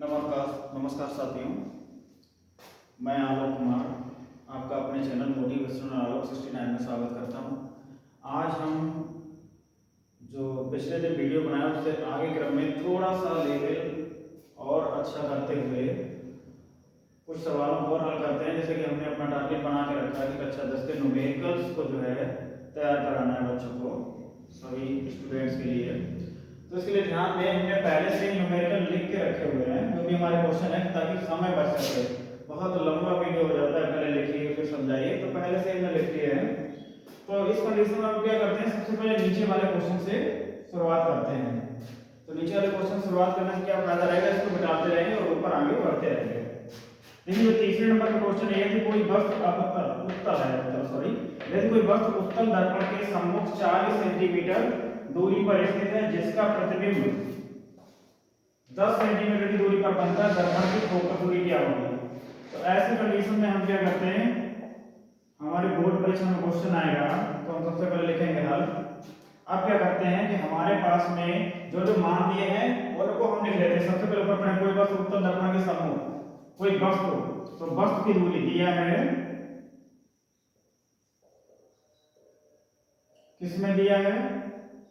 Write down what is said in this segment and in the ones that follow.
नमस्कार साथियों, मैं आलोक कुमार आपका अपने चैनल मोटिवेशनल आलोक 69 में स्वागत करता हूं। आज हम जो पिछले दिन वीडियो बनाया उससे आगे क्रम में थोड़ा सा लेवल और अच्छा करते हुए कुछ सवालों को और हल करते हैं। जैसे कि हमने अपना टारगेट बना के रखा है कि कक्षा 10 के न्यूमेरिकल्स को जो है तैयार कराना है बच्चों को, सभी स्टूडेंट्स के लिए। तो इसके लिए ध्यान दें, हमने पहले से ही न्यूमेरिकल लिख के रखे हुए हैं जो भी हमारे क्वेश्चन है, ताकि समय बच सके। बहुत लंबा वीडियो हो जाता है, पहले लिखिए फिर समझाइए, तो पहले से ही हमने लिख लिए हैं। तो इस कंडीशन में हम क्या करते हैं, सबसे पहले नीचे वाले क्वेश्चन से शुरुआत करते हैं। तो नीचे वाले क्वेश्चन शुरुआत करने से क्या फायदा रहेगा, इसको घटाते रहेंगे और ऊपर आगे बढ़ते रहेंगे। देखिए तीसरे नंबर का क्वेश्चन है कि कोई वस्तु कोई वस्तु उत्तल दर्पण के सम्मुख 40 सेंटीमीटर दूरी पर स्थित है, जिसका प्रतिबिंब 10 सेंटीमीटर की दूरी पर बनता है। दर्पण की फोकस दूरी क्या होगी? तो ऐसी कंडीशन में हम क्या करते हैं, हमारे बोर्ड परीक्षा में क्वेश्चन आएगा तो हम सबसे पहले लिखेंगे हल। अब क्या करते हैं कि हमारे पास में जो जो मान दिए हैं उनको हम लिख लेते हैं। सबसे पहले ऊपर पढ़ें, कोई वस्तु उत्तल दर्पण के सम्मुख, कोई वस्तु, तो वस्तु की दूरी दिया है, किसमें दिया है?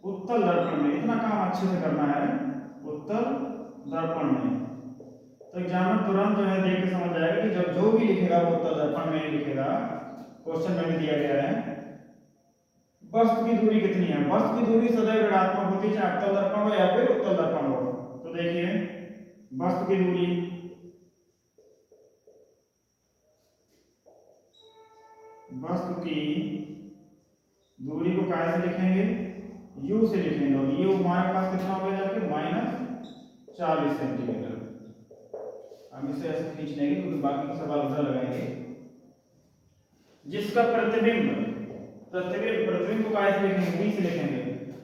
उत्तल दर्पण में। इतना काम अच्छे से करना है, उत्तल दर्पण में। तो एग्जामिनर तुरंत जो है देख के समझ जाएगा कि जब जो भी लिखेगा वो उत्तल दर्पण में लिखेगा। क्वेश्चन में भी दिया गया है वस्तु की दूरी कितनी है। वस्तु की दूरी सदैव ऋणात्मक होती है, चाहे अवतल दर्पण हो या फिर उत्तल दर्पण हो। तो देखिए वस्तु की दूरी, वस्तु की दूरी को काय से लिखेंगे? u से लिखेंगे। और ये हमारे पास कितना हो गया जाके -40 सेंटीमीटर। हम इसे ऐसे खींच लेंगे क्योंकि बाकी के सवाल उधर लगाएंगे। जिसका प्रतिबिंब को काय से लिखेंगे? b से लिखेंगे।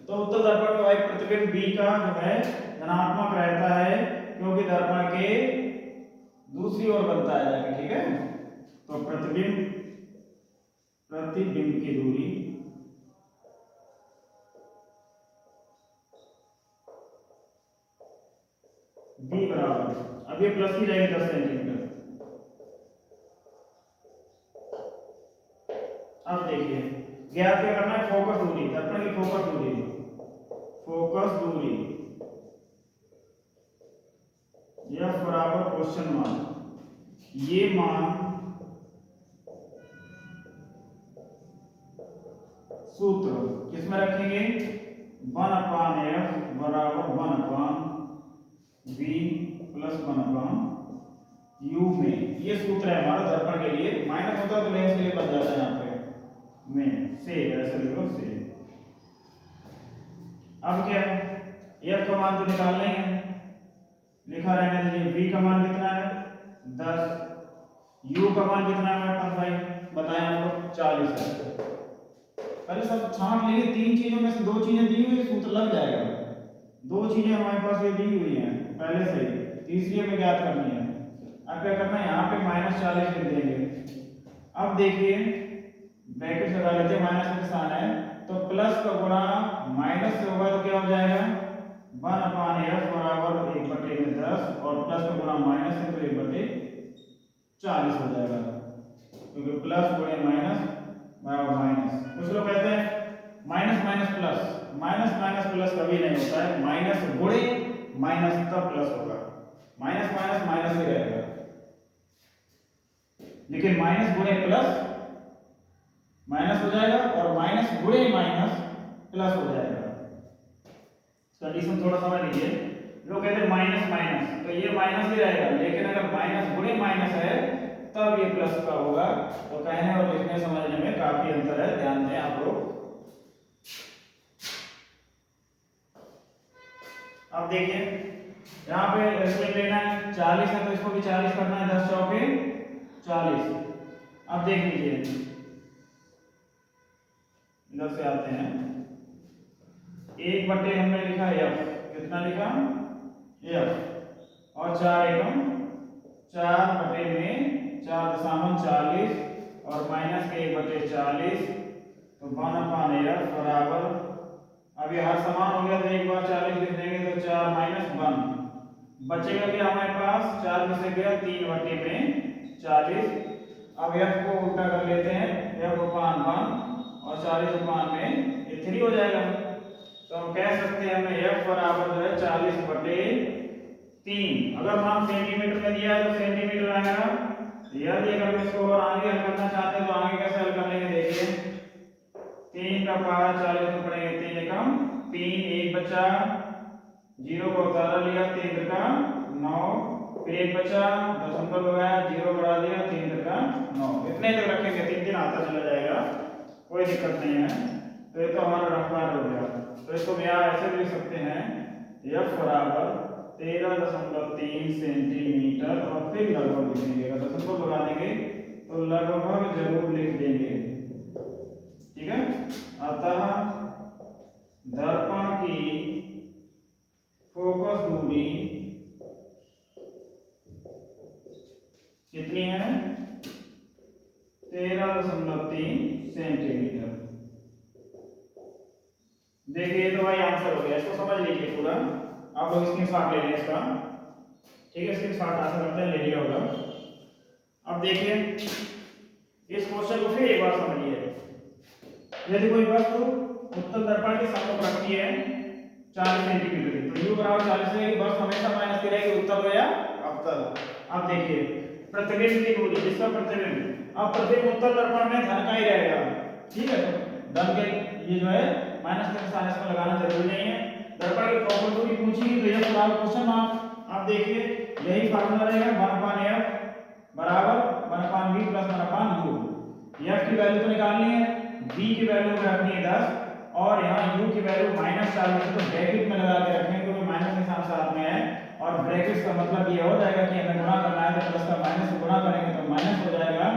तो उत्तल दर्पण का एक प्रतिबिंब b का जो है धनात्मक रहता है, क्योंकि दर्पण के दूसरी ओर बनता है जाके, ठीक है। तो प्रतिबिंब की दूरी b बराबर, अब ये प्लस की जाएगी 10 सेंटीमीटर। अब देखिए ज्ञात क्या करना है, फोकस दूरी, दर्पण की फोकस दूरी F बराबर क्वेश्चन मार्क। ये मान सूत्र किसमें रखेंगे? 1/f बराबर 1/v प्लस 1/u में। ये सूत्र है हमारा दर्पण के लिए। माइनस होता तो लेंस के लिए बन जाता है यहाँ पे में से, ऐसे लिखो से। अब क्या है, f का मान तो निकालना ही है, लिखा रहने दीजिए। v का मान कितना है? 10। u का मान कितना है हमारे पास भाई, बताएं आपको? 40 है। पहले सब छांट लेंगे, तीन चीजों में से दो चीजें दी हुई, सूत्र लग जाएगा। दो चीजें हमारे पास ये दी हुई हैं पहले से ही, तीसरी हमें ज्ञात करनी है। अब क्या करना है, यहाँ पे -40 लिख देंगे। अब देखिए ब्रैकेट लगा लेते हैं, माइनस का निशान है तो प्लस का गुणा माइनस से होगा तो क्या हो जाएगा? 1/f बराबर 1/10, और प्लस का गुणा माइनस से तो 1/40 हो जाएगा, क्योंकि प्लस गुणे माइनस बराबर माइनस। कुछ लोग कहते हैं माइनस माइनस प्लस कभी नहीं होता है, माइनस गुणे माइनस तब प्लस होगा। माइनस माइनस माइनस ही रहेगा, लेकिन माइनस गुणे प्लस माइनस हो जाएगा, और माइनस गुणे माइनस प्लस हो जाएगा। कंडीशन थोड़ा समझ लीजिए। लोग कहते हैं माइनस माइनस, तो ये माइनस ही रहेगा, लेकिन अगर माइनस गुणे माइनस है तब ये प्लस का होगा। तो कहने और लिखने समझने में काफी अंतर है, ध्यान दें आप लोग। अब देखिए यहाँ पे इसमें लेना है 40 है, तो इसको भी 40 करना है, 10 चौके 40। अब देख लीजिए, इधर से आते हैं, 1/, हमने लिखा f, कितना लिखा f, और 4 एकम 4/, में 4.40 और माइनस के 1/40, तो 1/f बराबर, अब ये हर समान हो गया तो एक बार 40 लिख देंगे तो 4 - 1 बचेगा क्या हमारे पास, 4 में से गया 3 बटे में 40। अब f को उल्टा कर लेते हैं, f अपान 1 और 40 अपान में ये 3 हो जाएगा। तो हम कह सकते हैं हमें f बराबर जो है 40 बटे 3। अगर मान सेंटीमीटर में दिया है तो सेंटीमीटर आएगा। यदि अगर हम इसको और आगे हल करना चाहते हैं तो आगे कैसे हल कर लेंगे, देखिए 3 का पावर 40 में पड़ेंगे 3 एकम 3, 1 बचा, 0 को उतारा लिया, 3 का 9, फिर 1 बचा, दशमलव लगाया, 0 बढ़ा दिया, 3 का 9। इतने तक रखेंगे, 3 दिन आता चला जाएगा, कोई दिक्कत नहीं है। तो ये तो हमारा रफतार हो गया। तो इसको हम यहाँ ऐसे लिख सकते हैं f बराबर 13.3 सेंटीमीटर और फिर लगभग लिखेंगे। अगर दशमलव लगा देंगे तो लगभग जरूर लिख देंगे, ठीक है। अतः दर्पण की फोकस दूरी कितनी है, 13.3 सेंटीमीटर। देखिए तो भाई आंसर हो गया, इसको समझ लीजिए पूरा। आप लोग स्क्रीनशॉट ले लें इसका, ठीक है। स्क्रीनशॉट आंसर करते हैं, ले लिया होगा। अब देखिए इस क्वेश्चन को फिर एक बार समझिए। यदि कोई वस्तु उत्तल दर्पण के सम्मुख रखती है 40 सेंटीमीटर की, तो u बराबर 40 रहेगी, वस्तु हमेशा माइनस की रहेगी, उत्तल हो या अवतल। अब देखिए प्रतिबिंब की दूरी, जिसका प्रतिबिंब, अब प्रतिबिंब उत्तल दर्पण में धन का ही रहेगा, ठीक है। तो धन के ये जो है माइनस के निशान इसमें लगाना जरूरी नहीं है। दर्पण की फोकस दूरी पूछी तो यह सवाल क्वेश्चन मार्क। आप देखिए यही फार्मूला रहेगा, 1/f बराबर 1/v प्लस 1/u। f की वैल्यू तो निकालनी है, v की वैल्यू रखनी है 10 और यहाँ u की वैल्यू -40 तो ब्रैकेट में लगा के रखेंगे क्योंकि माइनस निशान साथ में है। और ब्रैकेट का मतलब ये हो जाएगा कि हमें गुणा करना है तो प्लस का माइनस से गुणा करेंगे तो माइनस हो जाएगा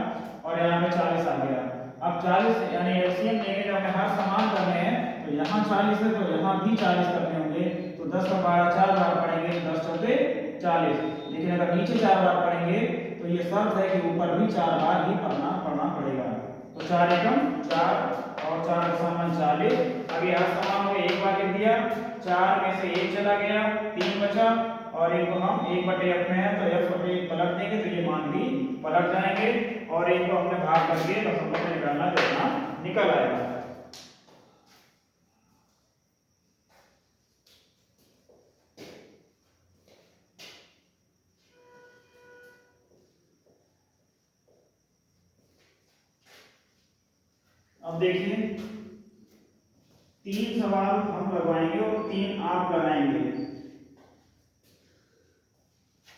और यहाँ पे 40 आ गया। अब 40 यानी एलसीएम लेंगे, जब हमें हर समान करने हैं तो यहाँ 40 है तो यहाँ भी 40 करने होंगे। तो 10 का 12 4 बार पढ़ेंगे, 10 चौके 40। लेकिन अगर नीचे 4 बार पढ़ेंगे तो ये शर्त है कि ऊपर भी 4 बार ही पढ़ना पड़ेगा। तो 4 एकम 4 और 4 का समान 40। अब यहाँ समान हो गया, एक बार लिख दिया, 4 में से 1 चला गया, 3 बचा और इनको हम 1/f में है तो f/1 पलट देंगे तो ये मान भी पलट जाएंगे और इनको हमने भाग करके दशमलव में निकालना, जितना निकल आएगा। अब देखिए 3 सवाल हम लगवाएंगे और 3 आप लगाएंगे।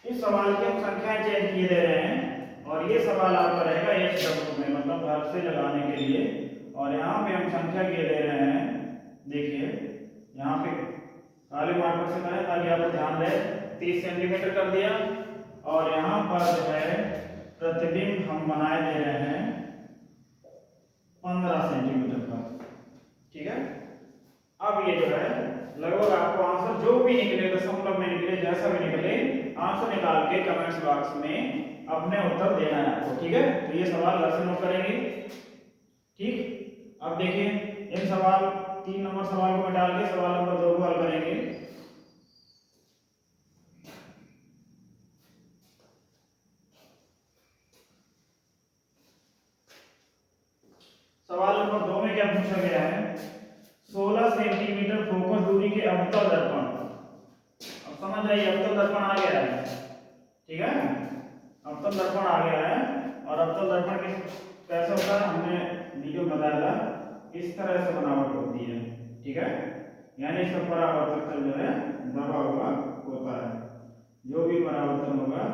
इस सवाल की हम संख्याएं चेंज किए दे रहे हैं और ये सवाल आपका रहेगा एच डब्ल्यू में, मतलब घर से लगाने के लिए। और यहाँ पे हम संख्या किए दे रहे हैं, देखिए यहाँ पे काले मार्कर से करें ताकि आपको ध्यान रहे। 30 सेंटीमीटर कर दिया और यहाँ पर जो है प्रतिबिंब हम बनाए दे रहे हैं 15 सेंटीमीटर का, ठीक है। अब ये जो है लगभग आपको आंसर जो भी निकले, दशमलव में निकले, जैसा भी निकले, आंसर निकाल के कमेंट्स बॉक्स में अपने उत्तर देना है आपको, ठीक है। तो ये सवाल घर से नोट करेंगे, ठीक। अब देखिए इन सवाल 3 नंबर सवाल को डाल के सवाल नंबर 2 को हल करेंगे। सवाल नंबर 2 में क्या पूछा गया है, 16 सेंटीमीटर फोकस दूरी के अवतल दर्पण। अब समझ आइए, अवतल दर्पण आ गया है, ठीक है। अवतल दर्पण आ गया है और अवतल दर्पण कैसे होता है हमने वीडियो में बताया था, इस तरह से बनावट होती है, ठीक है। यानी इसका परावर्तक तल जो है दबा हुआ होता है। जो भी परावर्तन होगा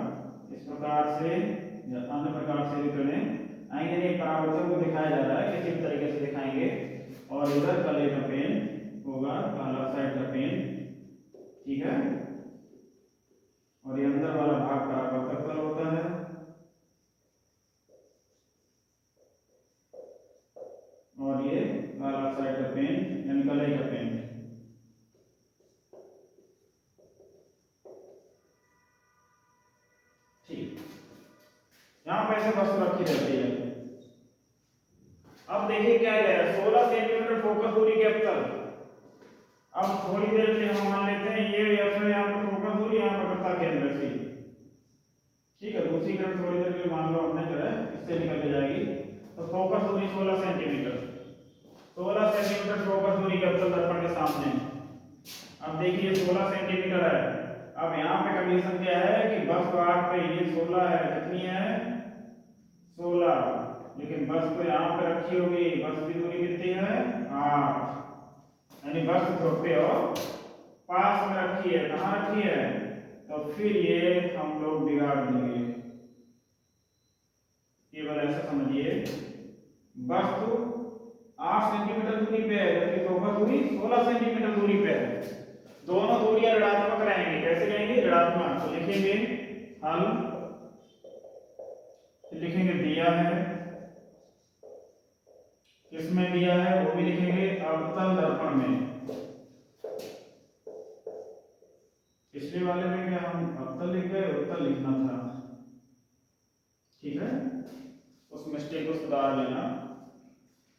इस प्रकार से या अन्य प्रकार से भी करें आएंगे, नहीं परावर्तन को दिखाया जा रहा है, किसी तरीके से दिखाएंगे। और इधर कले का पेन होगा, काला साइड का पेन, ठीक है। और ये अंदर वाला भाग परावर्तक तल होता है और ये काला साइड का पेन यानी कले का पेन। ठीक, यहाँ पे ऐसे वस्तु रखी रहती है। अब देखिए क्या कह रहा है, 16 सेंटीमीटर फोकस दूरी के अवतल। अब थोड़ी देर के लिए हम मान लेते हैं ये यहाँ पर फोकस दूरी, यहाँ पर करता ठीक है, दूसरी तरफ थोड़ी देर के लिए मान लो हमने जो है इससे निकल के जाएगी। तो फोकस दूरी 16 सेंटीमीटर, 16 सेंटीमीटर फोकस दूरी के उत्तल दर्पण के सामने। अब देखिए 16 सेंटीमीटर है। अब यहाँ पे कंडीशन क्या है कि बस तो 8 पे, ये 16 है, कितनी है 16, लेकिन बस तो यहाँ पे रखी होगी, बस की दूरी कितनी है 8, यानी बस थोपे और पास में रखी है, कहाँ रखी है, तो फिर ये हम लोग बिगाड़ देंगे। केवल ऐसा समझिए वस्तु 8 सेंटीमीटर दूरी पे है जबकि फोकस दूरी 16 सेंटीमीटर दूरी पे है। दोनों दूरियां ऋणात्मक रहेंगी। कैसे रहेंगी, ऋणात्मक। तो लिखेंगे हल, लिखेंगे दिया है, किसमें दिया है वो भी लिखेंगे, अवतल दर्पण में। पिछले वाले में क्या हम अवतल लिख गए, उत्तल लिखना था, ठीक है, उस मिस्टेक को सुधार लेना।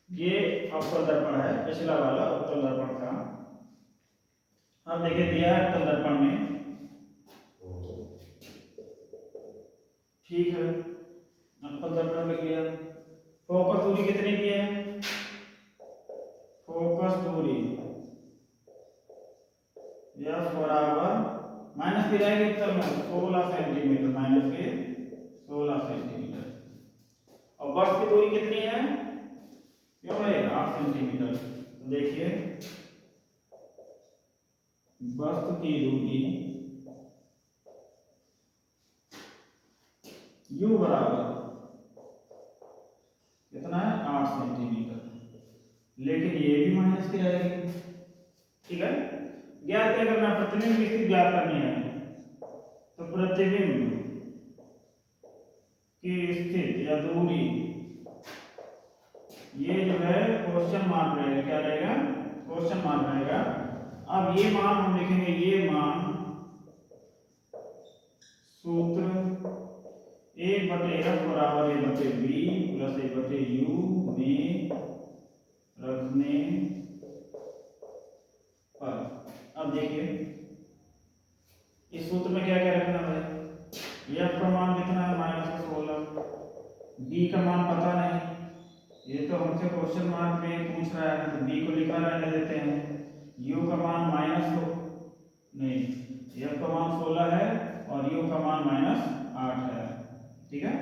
ये अवतल दर्पण है, पिछला वाला उत्तल दर्पण था। अब देखिए दिया है उत्तल दर्पण में, ठीक है, उत्तल दर्पण में लिया। फोकस दूरी कितनी दी है, फोकस दूरी एफ बराबर माइनस की जाएगी उत्तर में 16 सेंटीमीटर, माइनस के 16 सेंटीमीटर। और बस की दूरी कितनी है, क्यों है 8 सेंटीमीटर। तो देखिए वस्तु की दूरी u बराबर कितना है 8 सेंटीमीटर, लेकिन ये भी माइनस की जाएगी, ठीक है। ज्ञात क्या करना है, प्रतिबिंब की स्थिति ज्ञात करनी है। तो प्रतिबिंब की स्थिति या दूरी, ये जो है क्वेश्चन मार्क रहेगा, क्या रहेगा, क्वेश्चन मार्क रहेगा। अब ये मान हम लिखेंगे, ये मान सूत्र 1/f बराबर a/b प्लस a/u में रखने पर। अब देखिए इस सूत्र में क्या क्या रखना है, f का मान कितना है -16, b का मान पता नहीं, ये तो हमसे क्वेश्चन मार्क में पूछ रहा है तो b को लिखा रहने देते हैं। u का मान नहीं, f का मान 16 है और u का मान -8 है, ठीक है,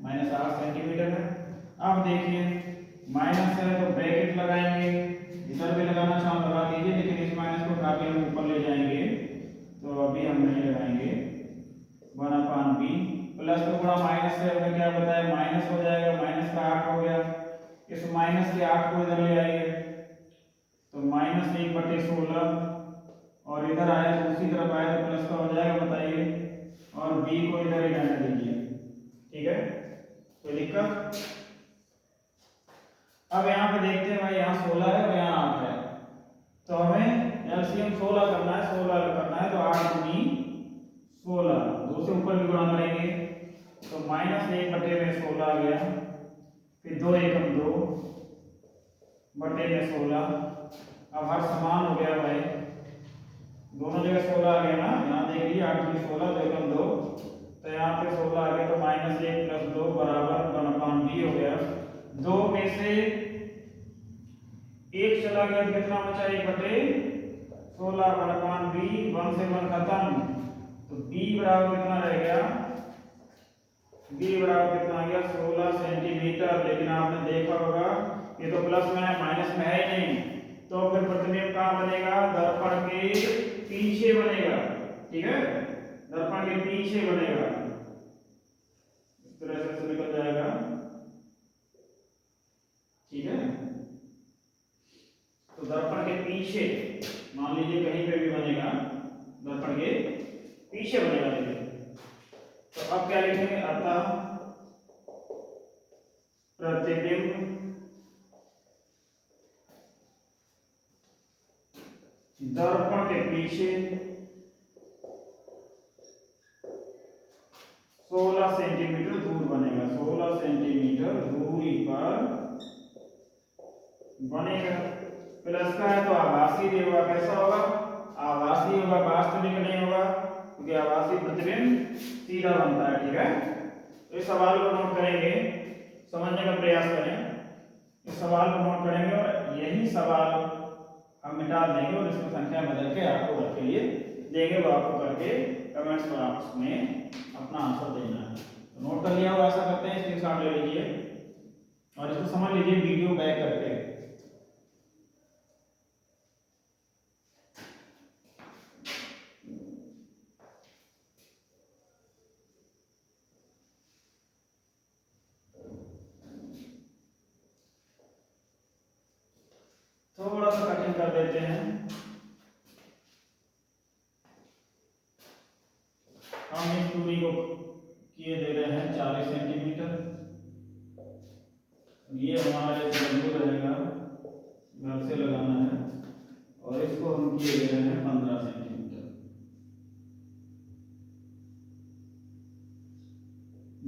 -8 सेंटीमीटर है। अब देखिए माइनस है तो ब्रैकेट लगाएंगे, इधर भी लगाना चाहो लगा दीजिए, लेकिन इस माइनस को काफी हम ऊपर ले जाएंगे तो अभी हम नहीं लगाएंगे। 1/b प्लस तो पूरा माइनस से हमने क्या बताया, माइनस हो जाएगा, माइनस का 8 हो गया, इस माइनस के 8 को इधर ले आइए तो -1/16 और इधर आया तो दूसरी तरफ आया तो प्लस का हो जाएगा, बताइए, और b को इधर ही रहने दीजिए, ठीक है, कोई दिक्कत। अब यहाँ पे देखते हैं भाई, यहाँ 16 है और यहाँ 8 है, तो हमें एलसीएम 16 करना है, 16 करना है, तो 8 दूनी 16, दो से ऊपर भी गुणा करेंगे तो -1/16 आ गया, फिर 2 एकम 2 बटे में 16। अब हर समान हो गया भाई, दोनों जगह 16 आ गया ना, यहाँ देख लीजिए 8 दूनी 16, 2 एकम 2, तो यहाँ पे 16 आ गया, तो -1 + 2 बराबर 1/b हो गया। 2 में से 1 चला गया तो कितना बचा, 1/16 1/b, 1 से 1 खत्म, तो b बराबर कितना रह गया, b बराबर कितना आ गया 16 सेंटीमीटर। लेकिन आपने देखा होगा ये तो प्लस में है, माइनस में है ही नहीं, तो फिर प्रतिबिंब कहाँ बनेगा, दर्पण के पीछे बनेगा, ठीक है, दर्पण के पीछे बनेगा, इस तरह से निकल जाएगा, ठीक है। तो दर्पण के पीछे मान लीजिए कहीं पे भी बनेगा, दर्पण के पीछे बनेगा, देखिए। तो अब क्या लिखेंगे, अतः प्रतिबिंब दर्पण के पीछे 16 सेंटीमीटर दूर बनेगा, 16 सेंटीमीटर दूरी पर बनेगा। प्लस का है तो आभासी होगा, कैसा होगा, आभासी होगा, वास्तविक नहीं होगा, क्योंकि आभासी प्रतिबिंब सीधा बनता है। ठीक है, तो इस सवाल को नोट करेंगे, समझने का प्रयास करें। इस सवाल को नोट करेंगे और यही सवाल हम मिटा देंगे और इसमें संख्या बदल के आपको घर के लिए देंगे, वो आपको करके कमेंट्स बॉक्स में अपना आंसर देना है। तो नोट कर लिया हो, ऐसा करते हैं, स्क्रीनशॉट ले लीजिए और इसको समझ लीजिए वीडियो बैक करके। थोड़ा सा कठिन कर देते हैं। हम इस दूरी को किए दे रहे हैं 40 सेंटीमीटर। ये हमारे बिंदु रहेगा, घर से लगाना है, और इसको हम किए दे रहे हैं 15 सेंटीमीटर।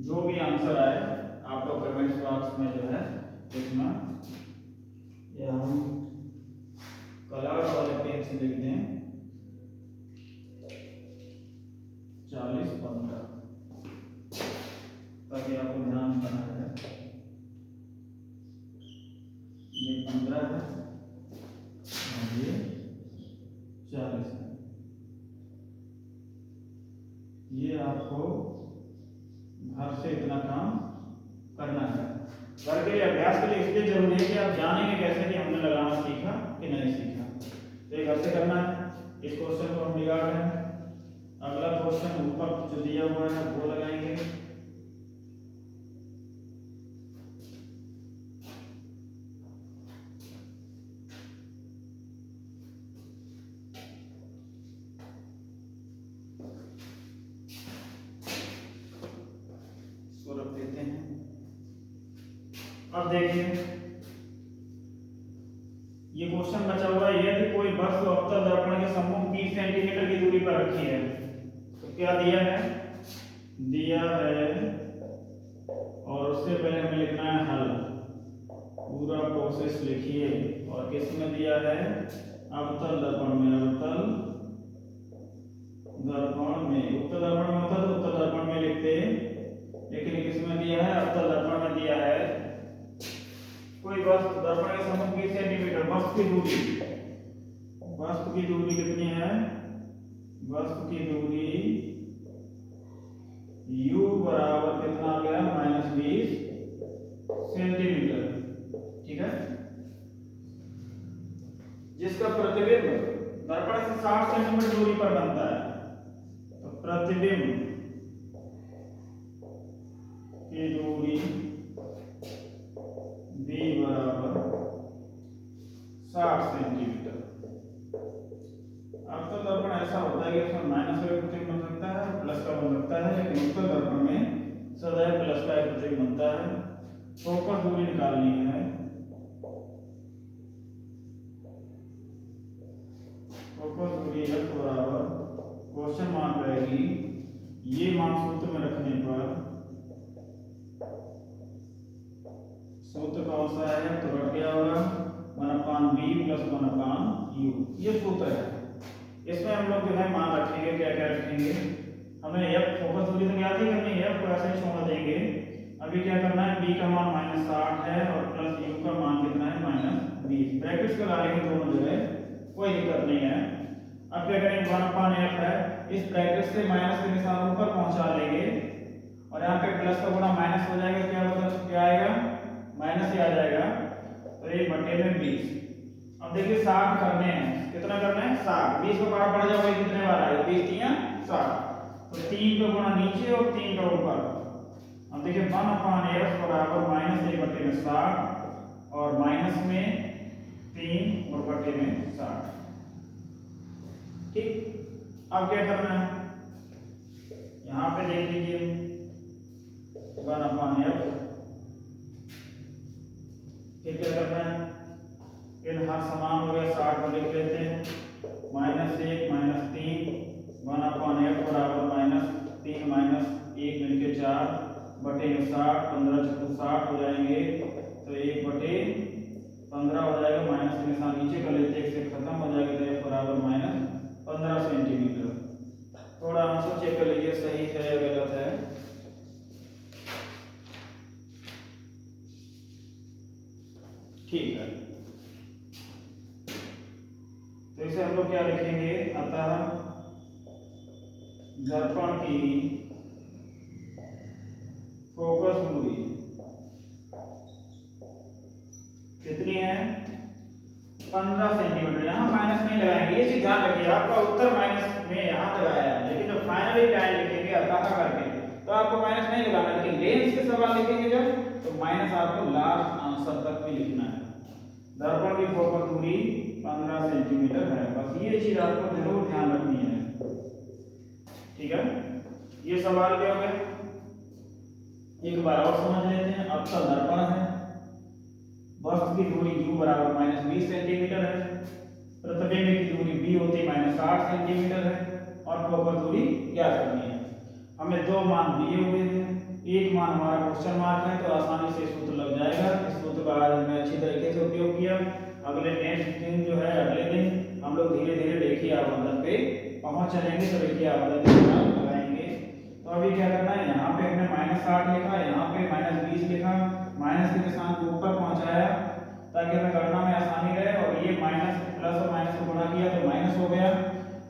जो भी आंसर आए आप लोग कमेंट्स बॉक्स में जो है लिखना, या हम कलर वाले पेन से लिख दें 40-15, ताकि आपको ध्यान करना है। ये 15 है और ये 40 है। ये आपको घर से इतना काम करना है। घर के लिए, अभ्यास के लिए इसलिए जरूरी है कि आप जानेंगे कैसे कि हमने लगाना सीखा कि नहीं सीखा। तो ये घर से करना है। इस क्वेश्चन को हम बिगाड़ रहे हैं। अगला क्वेश्चन ऊपर जो दिया हुआ है वो लगाएंगे। इसको रख देते हैं। अब देखिए ये क्वेश्चन बचा हुआ है, यदि कोई वस्तु अवतल दर्पण के सम्मुख 20 सेंटीमीटर की दूरी पर रखी है, तो क्या दिया है? दिया है, और उससे पहले हमें लिखना है हल। पूरा प्रोसेस लिखिए। और किस में दिया है? अवतल दर्पण में। अवतल दर्पण में, उत्तल दर्पण में होता तो उत्तल दर्पण में लिखते, लेकिन किस में दिया है? अवतल दर्पण में दिया है। कोई वस्तु दर्पण के सम्मुख 20 सेंटीमीटर, वस्तु की दूरी, वस्तु की दूरी कितनी है? वस्तु की दूरी u बराबर कितना आ गया? -20 सेंटीमीटर। ठीक है, जिसका प्रतिबिंब दर्पण से 60 सेंटीमीटर दूरी पर बनता है। तो प्रतिबिंब की दूरी b बराबर 60 सेंटीमीटर। अब तो दर्पण ऐसा होता है कि इसमें माइनस का प्रतिबिंब बन सकता है, प्लस का बन सकता है, लेकिन उत्तल दर्पण में सदैव प्लस का प्रतिबिंब बनता है। फोकस दूरी निकालनी है। फोकस दूरी f बराबर क्वेश्चन मार्क रहेगी, ये मान सूत्र में रखने पर, सूत्र कौन सा है? तो रट गया होगा 1/b + 1/u, ये सूत्र है। इसमें हम लोग जो है मान रखेंगे, क्या क्या रखेंगे? हमें f फोकस दूरी तो ज्ञात ही करनी है, f को ऐसे ही छोड़ देंगे। अभी क्या करना है? b का मान -60 है और प्लस u का मान कितना है? -20। ब्रैकेट्स लगा लेंगे दोनों जगह, कोई दिक्कत नहीं है। अब क्या करेंगे? 1/f है, इस ब्रैकेट से माइनस के निशान ऊपर पहुंचा लेंगे और यहाँ पे प्लस का गुणा माइनस हो जाएगा, क्या आएगा? माइनस ही आ जाएगा। तो 1/20। अब देखिए 60 करने हैं, कितना करना है? 60। 20 को बाहर पड़ जाओगे, कितने बार आएगा? 20 × 60। तो 3 का गुणा नीचे और 3 का ऊपर। अब देखिए 1/f बराबर -1/60 और माइनस में 3 और बटे में 60। ठीक, अब क्या करना है? यहाँ पे देख लीजिए 1/f, फिर क्या करना है? इन हर समान हो गया, 60 को लिख लेते हैं, -1 -3 1/f बराबर -3 -1 मिलके 4 बटे में 60, 15 × 60 हो जाएंगे, तो 1/15 हो जाएगा। माइनस के निशान नीचे कर लेते हैं, 1 से खत्म हो जाएगा, तो f बराबर -15 सेंटीमीटर। थोड़ा आंसर चेक कर लीजिए सही है या गलत है। ठीक है, तो इसे हम लोग क्या लिखेंगे, अतः दर्पण की फोकस दूरी कितनी है, 15 सेंटीमीटर। यहाँ माइनस नहीं लगाएंगे, ये चीज ध्यान रखिए, आपका उत्तर माइनस में यहाँ लगाया है, लेकिन जब फाइनली टाइम लिखेंगे अतः करके तो आपको माइनस नहीं लगाना, लेकिन रेंज के सवाल लिखेंगे जब तो माइनस आपको लास्ट आंसर तक भी लिखना है। दर्पण की फोकस दूरी 15 सेंटीमीटर है, बस ये चीज आपको जरूर ध्यान रखनी है। ठीक है, ये सवाल क्या हो गया, एक बार और समझ लेते हैं। अब तो दर्पण है, वस्तु की दूरी u बराबर -20 सेंटीमीटर है, प्रतिबिंब की दूरी b होती है -60 सेंटीमीटर है, और फोकस दूरी ज्ञात करनी है। हमें दो मान दिए हुए हैं, एक मान हमारा क्वेश्चन मार्क है, तो आसानी से सूत्र लग जाएगा। इस सूत्र का आज हमने अच्छी तरीके से उपयोग किया। अगले नेक्स्ट दिन जो है, अगले दिन हम लोग धीरे धीरे रेखीय आवर्धन पे पहुंच चलेंगे, तो रेखीय आवर्धन लगाएंगे। तो अभी क्या करना है, यहाँ पे हमने -60 लिखा, यहाँ पे -20 लिखा, माइनस के निशान को ऊपर पहुंचाया ताकि हमें गणना में आसानी रहे, और ये माइनस प्लस और माइनस को गुणा किया तो माइनस हो गया।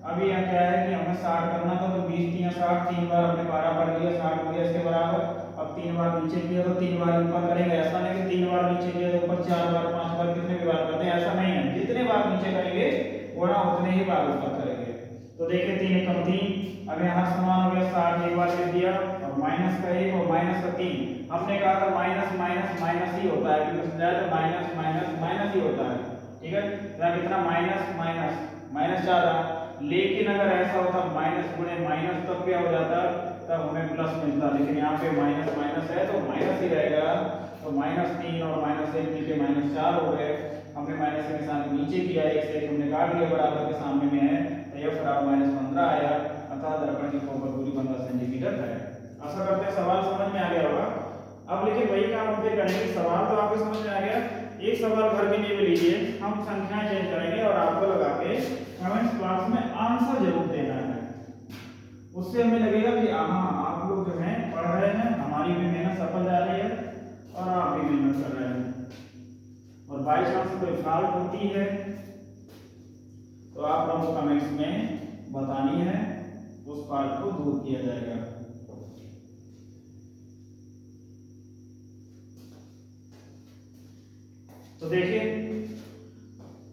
अभी यहाँ क्या है कि हमें 60 करना था, तो 20 3 60, 3 बार हमने 12 पढ़ लिया, 60 हो गया इसके बराबर। अब 3 बार नीचे किया तो 3 बार ऊपर करेंगे, ऐसा नहीं कि 3 बार नीचे किया तो ऊपर 4 बार 5 बार कितने भी बार करते हैं, ऐसा नहीं है। जितने बार नीचे करेंगे गुणा उतने ही बार ऊपर करेंगे। तो देखिए 3 एकम 3, अब यहाँ समान हो गया 60, एक बार लिख दिया, और माइनस का 1 और माइनस का 3। हमने कहा था माइनस माइनस माइनस ही होता है, क्योंकि समझाया तो माइनस माइनस माइनस ही होता है। ठीक है, यहाँ कितना माइनस माइनस माइनस ज्यादा, लेकिन अगर ऐसा होता माइनस गुणे माइनस तब क्या हो जाता, तब हमें प्लस मिलता, लेकिन यहाँ पे माइनस माइनस है तो माइनस ही रहेगा। तो -3 और -1 मिलके -4 हो गए। हमने माइनस के निशान नीचे किया, एक से एक हमने काट लिया, बराबर के सामने में है, तो ये बराबर -15 आया। अतः दर्पण की फोकस दूरी 15 सेंटीमीटर है। आशा करते हैं सवाल समझ में आ गया होगा। अब लेकिन वही काम हम फिर करेंगे, सवाल तो आपको समझ में आ गया, एक सवाल घर के लिए भी लीजिए, हम संख्याएं चेंज करेंगे और आपको लगा के कमेंट्स बॉक्स में आंसर जरूर देना है। उससे हमें लगेगा कि हाँ आप लोग जो हैं पढ़ रहे हैं, हमारी भी मेहनत सफल जा रही है और आप भी मेहनत कर रहे हैं। और बाई चांस कोई फॉल्ट होती है तो आप लोगों को कमेंट्स में बतानी है, उस फॉल्ट को दूर किया जाएगा। तो देखिए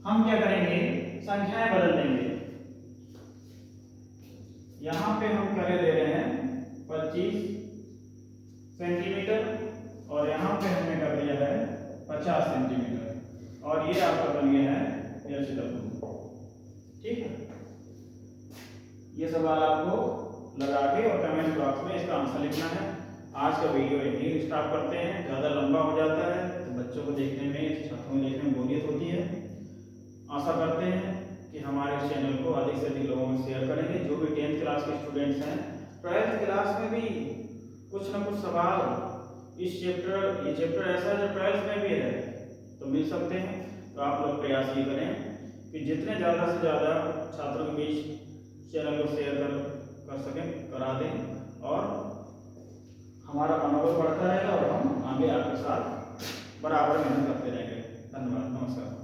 हम क्या करेंगे, संख्याएं बदल देंगे। यहां पे हम करे दे रहे हैं 25 सेंटीमीटर, और यहां पे हमने कर दिया है 50 सेंटीमीटर, और ये आपका बन गया है HW। ठीक है, ये सवाल आपको लगा के और कमेंट बॉक्स में इसका आंसर लिखना है। आज का वीडियो यही स्टॉप करते हैं, ज़्यादा लंबा हो जाता है तो बच्चों को देखने में, छात्रों को देखने में बोरियत होती है। आशा करते हैं कि हमारे चैनल को अधिक से अधिक लोगों में शेयर करेंगे। जो भी 10th क्लास के स्टूडेंट्स हैं, 12th क्लास में भी कुछ ना कुछ सवाल इस चैप्टर, ये चैप्टर ऐसा है जो 12th में भी है तो मिल सकते हैं। तो आप लोग प्रयास ये करें कि जितने ज़्यादा से ज़्यादा छात्रों के बीच चैनल को शेयर कर सकें, करा दें, और हमारा मनोबल बढ़ता रहेगा और हम आगे आपके साथ बराबर मेहनत करते रहेंगे। धन्यवाद, नमस्कार।